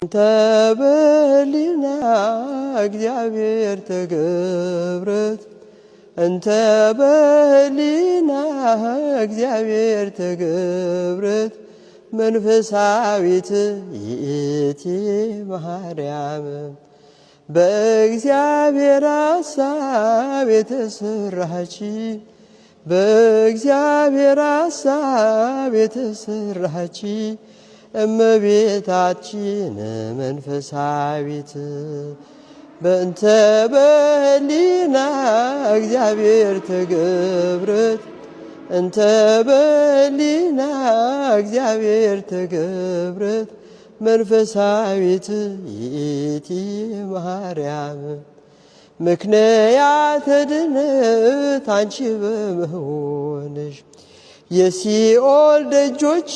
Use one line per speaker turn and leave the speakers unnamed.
እንተ በሊና እግዚአብሔር ተገብረት እንተ በሊና እግዚአብሔር ተገብረት መንፈሳዊት ይእቲ ማርያም በእግዚአብሔር ሐሳብ የተሰራች በእግዚአብሔር ሐሳብ የተሰራች እመቤታችን መንፈሳዊት በእንተ በሊና እግዚአብሔር ተገብረት እንተ በሊና እግዚአብሔር ተገብረት መንፈሳዊት ይእቲ ማርያም ምክንያተ ድነት አንቺ በመሆንሽ የሲኦል ደጆች